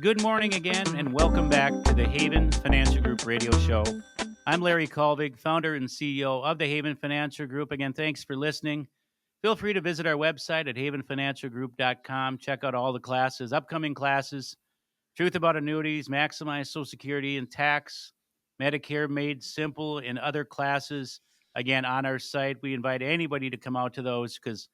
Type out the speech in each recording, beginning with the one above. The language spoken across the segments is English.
Good morning again, and welcome back to the Haven Financial Group radio show. I'm Larry Colvig, founder and CEO of the Haven Financial Group. Again, thanks for listening. Feel free to visit our website at havenfinancialgroup.com. Check out all the classes, upcoming classes, truth about annuities, maximize Social Security and tax, Medicare made simple, and other classes. Again, on our site, we invite anybody to come out to those because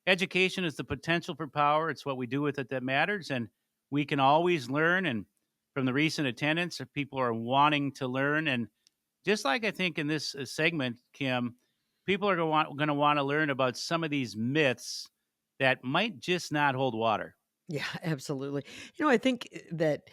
education is the potential for power. It's what we do with it that matters, and we can always learn. And from the recent attendance, if people are wanting to learn, and just like I think in this segment, Kim, people are going to want to learn about some of these myths that might just not hold water. Yeah, absolutely. I think that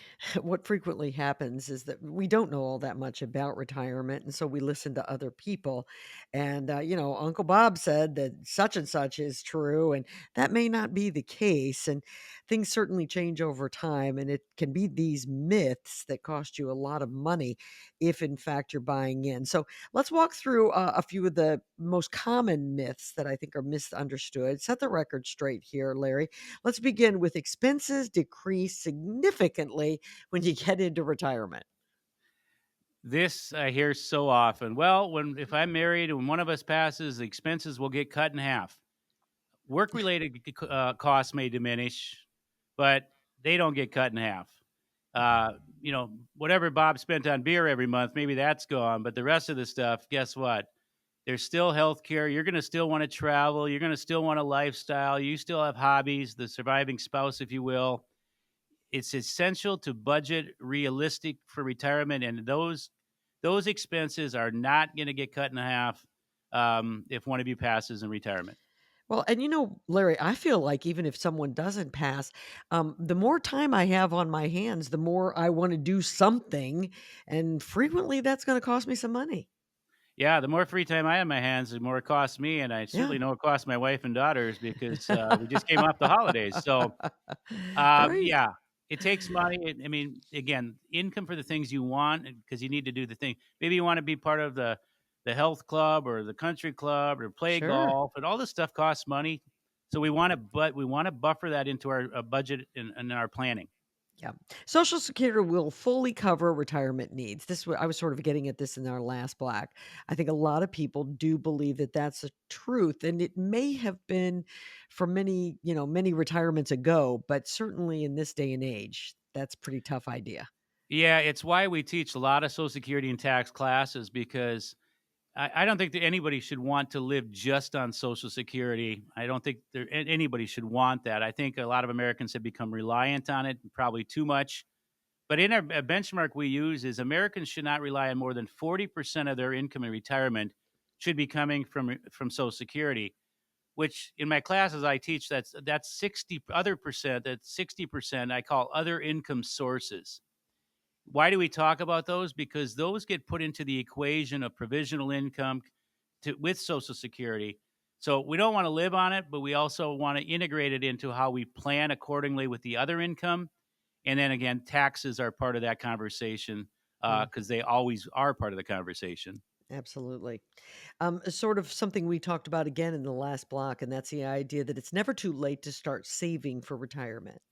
what frequently happens is that we don't know all that much about retirement. And so we listen to other people. And, Uncle Bob said that such and such is true. And that may not be the case. And things certainly change over time. And it can be these myths that cost you a lot of money if, in fact, you're buying in. So let's walk through a few of the most common myths that I think are misunderstood. Set the record straight here, Larry. Let's begin with expenses decrease significantly when you get into retirement. This I hear so often. Well, when if I'm married and one of us passes, the expenses will get cut in half. Work related costs may diminish, but they don't get cut in half. Whatever Bob spent on beer every month, maybe that's gone, but the rest of the stuff, guess what? There's still health care. You're going to still want to travel. You're going to still want a lifestyle. You still have hobbies, the surviving spouse, if you will. It's essential to budget realistic for retirement, and those expenses are not going to get cut in half if one of you passes in retirement. Well, and Larry, I feel like even if someone doesn't pass, the more time I have on my hands, the more I want to do something. And frequently that's going to cost me some money. Yeah, the more free time I have in my hands, the more it costs me, and I Yeah. certainly know it costs my wife and daughters because we just came off the holidays. So, Right. yeah, it takes money. I mean, again, income for the things you want because you need to do the thing. Maybe you want to be part of the health club or the country club or play Sure. golf, and all this stuff costs money. So we want to buffer that into our budget and our planning. Yeah. Social Security will fully cover retirement needs. I was sort of getting at this in our last block. I think a lot of people do believe that that's a truth, and it may have been for many, many retirements ago, but certainly in this day and age, that's a pretty tough idea. Yeah, it's why we teach a lot of Social Security and tax classes because I don't think that anybody should want to live just on Social Security. I don't think anybody should want that. I think a lot of Americans have become reliant on it, probably too much. But in our a benchmark we use is Americans should not rely on more than 40% of their income in retirement should be coming from Social Security. Which in my classes I teach that's 60% that's 60% I call other income sources. Why do we talk about those? Because those get put into the equation of provisional income with Social Security. So we don't want to live on it, but we also want to integrate it into how we plan accordingly with the other income. And then again, taxes are part of that conversation Mm, because they always are part of the conversation. absolutely. Sort of something we talked about again in the last block, and that's the idea that it's never too late to start saving for retirement.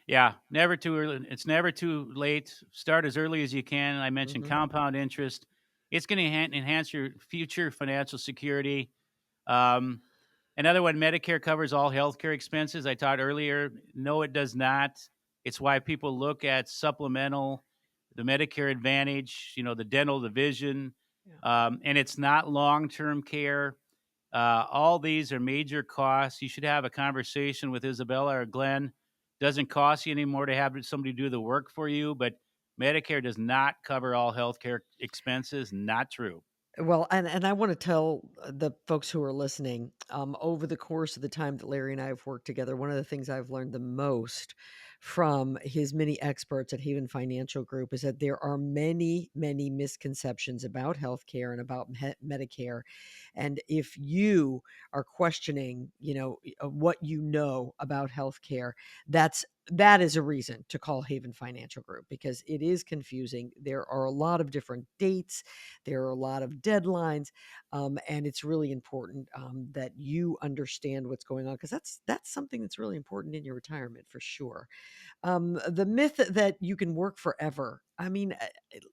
Yeah, never too early. It's never too late. Start as early as you can. I mentioned Hmm. compound interest. It's going to enhance your future financial security. Um, Another one, Medicare covers all healthcare expenses. I taught earlier. No, it does not. It's why people look at supplemental, the Medicare Advantage, the dental, the vision, Yeah. and it's not long term care. All these are major costs. You should have a conversation with Isabella or Glenn. Doesn't cost you anymore to have somebody do the work for you, but Medicare does not cover all healthcare expenses. Not true. Well, and I wanna tell, the folks who are listening, over the course of the time that Larry and I have worked together, one of the things I've learned the most from his many experts at Haven Financial Group is that there are many, many misconceptions about healthcare and about Medicare, and if you are questioning, what you know about healthcare, that's that is a reason to call Haven Financial Group because it is confusing. There are a lot of different dates, there are a lot of deadlines, and it's really important that you understand what's going on because that's something that's really important in your retirement for sure. The myth that you can work forever. I mean,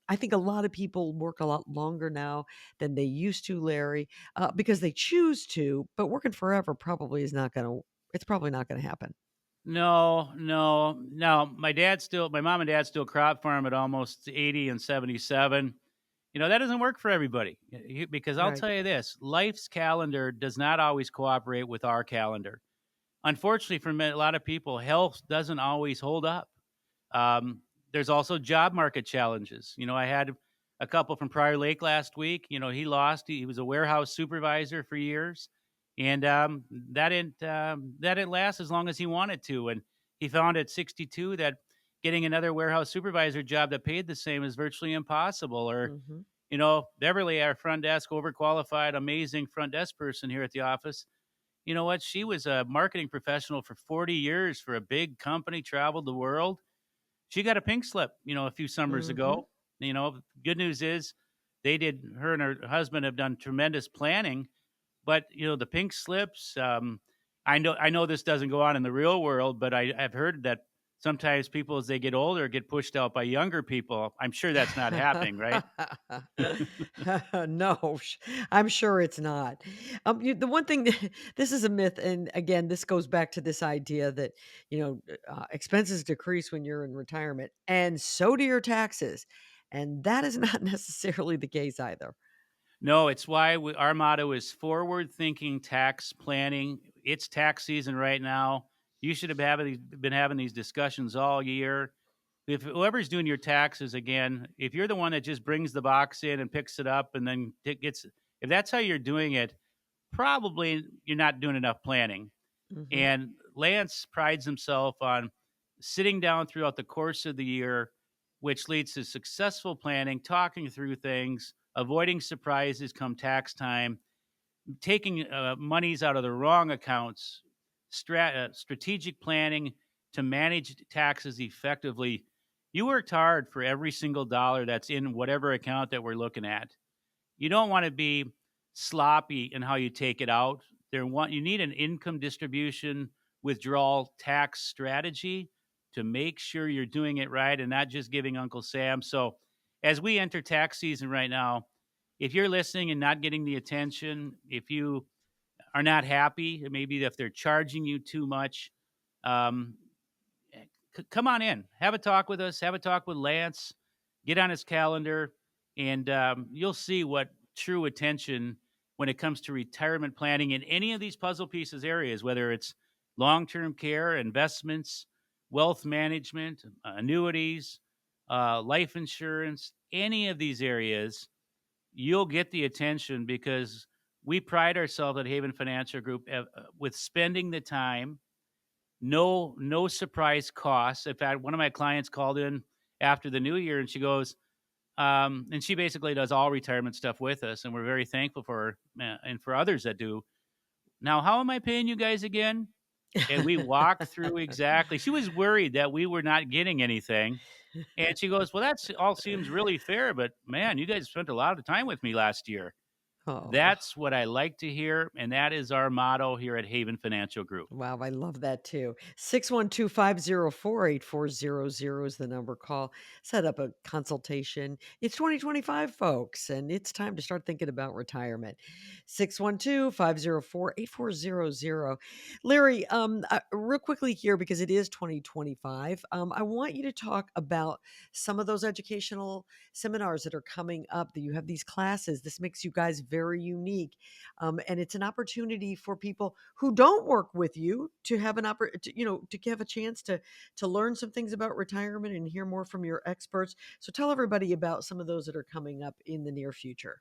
I think a lot of people work a lot longer now than they used to, Larry, because they choose to. But working forever probably is not going to. It's probably not going to happen. No, no, no. My mom and dad still crop farm at almost 80 and 77. That doesn't work for everybody because I'll Right. tell you this, life's calendar does not always cooperate with our calendar. Unfortunately, for a lot of people, health doesn't always hold up. Um, there's also job market challenges. I had a couple from Prior Lake last week. He lost. He was a warehouse supervisor for years, and that didn't last as long as he wanted to. And he found at 62 that getting another warehouse supervisor job that paid the same is virtually impossible. Or Hmm. Beverly, our front desk, overqualified, amazing front desk person here at the office. You know what? She was a marketing professional for 40 years for a big company, traveled the world. She got a pink slip, a few summers Hmm. ago. Good news is her and her husband have done tremendous planning, but the pink slips, I know this doesn't go on in the real world, but I've heard that sometimes people as they get older get pushed out by younger people. I'm sure that's not happening, right? No, I'm sure it's not. The one thing this is a myth, and again, this goes back to this idea that expenses decrease when you're in retirement, and so do your taxes, and that is not necessarily the case either. No, it's why our motto is forward thinking tax planning. It's tax season right now. You should have been having these discussions all year. If whoever's doing your taxes, again, if you're the one that just brings the box in and picks it up and then if that's how you're doing it, probably you're not doing enough planning. Hmm. And Lance prides himself on sitting down throughout the course of the year, which leads to successful planning, talking through things, avoiding surprises come tax time, taking monies out of the wrong accounts, strategic planning to manage taxes effectively. You worked hard for every single dollar that's in whatever account that we're looking at. You don't want to be sloppy in how you take it out. You need an income distribution withdrawal tax strategy to make sure you're doing it right and not just giving Uncle Sam. So, as we enter tax season right now, if you're listening and not getting the attention, if you are not happy, maybe if they're charging you too much, um, come on in, have a talk with us, have a talk with Lance, get on his calendar, and you'll see what true attention when it comes to retirement planning in any of these puzzle pieces areas, whether it's long term care, investments, wealth management, annuities, life insurance, any of these areas, you'll get the attention because we pride ourselves at Haven Financial Group with spending the time, no surprise costs. In fact, one of my clients called in after the new year and she goes, and she basically does all retirement stuff with us, and we're very thankful for her and for others that do. Now, how am I paying you guys again? And we walked through exactly. She was worried that we were not getting anything. And she goes, well, that's all seems really fair, but man, you guys spent a lot of time with me last year. Oh. That's what I like to hear. And that is our motto here at Haven Financial Group. Wow, I love that too. 612-504-8400 is the number. Call, set up a consultation. It's 2025, folks, and it's time to start thinking about retirement. 612-504-8400. Larry, real quickly here, because it is 2025, I want you to talk about some of those educational seminars that are coming up, that you have these classes. This makes you guys very unique. And it's an opportunity for people who don't work with you to have to have a chance to learn some things about retirement and hear more from your experts. So tell everybody about some of those that are coming up in the near future.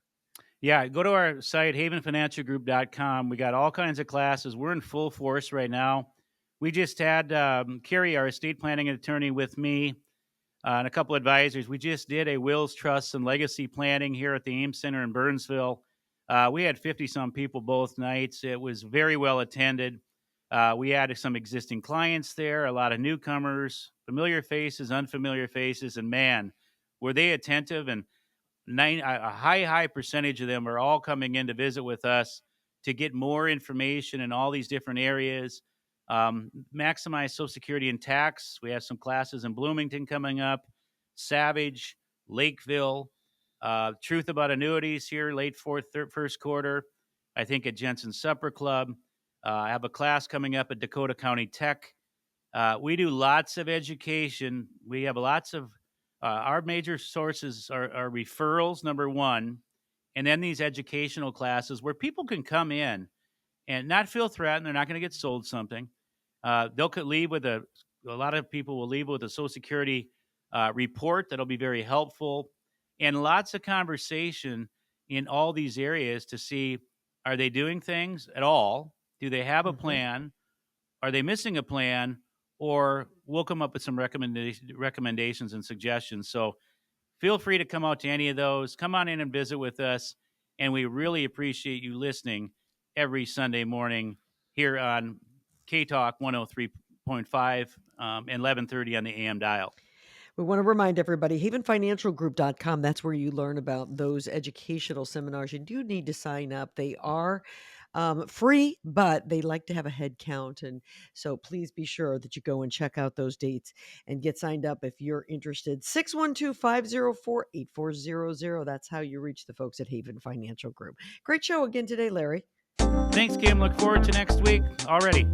Yeah, go to our site, havenfinancialgroup.com. We got all kinds of classes. We're in full force right now. We just had Carrie, our estate planning attorney, with me and a couple advisors. We just did a wills, trusts, and legacy planning here at the Ames Center in Burnsville. We had 50 some people both nights. It was very well attended. We added some existing clients there, a lot of newcomers, familiar faces, unfamiliar faces, and man, were they attentive and a high percentage of them are all coming in to visit with us to get more information in all these different areas. Maximize Social Security and tax. We have some classes in Bloomington coming up, Savage, Lakeville, Truth About Annuities here, first quarter. I think at Jensen Supper Club. I have a class coming up at Dakota County Tech. We do lots of education. We have lots of our major sources are referrals, number one, and then these educational classes where people can come in and not feel threatened. They're not going to get sold something. They'll could leave with a lot of people will leave with a Social Security report that'll be very helpful, and lots of conversation in all these areas to see, are they doing things at all? Do they have a Mhm. plan? Are they missing a plan? Or we'll come up with some recommendations and suggestions. So feel free to come out to any of those. Come on in and visit with us. And we really appreciate you listening every Sunday morning here on K Talk 103.5 and 11:30 on the AM dial. We want to remind everybody, havenfinancialgroup.com, that's where you learn about those educational seminars. You do need to sign up. They are free, but they like to have a head count. And so please be sure that you go and check out those dates and get signed up if you're interested. 612-504-8400. That's how you reach the folks at Haven Financial Group. Great show again today, Larry. Thanks, Kim. Look forward to next week already.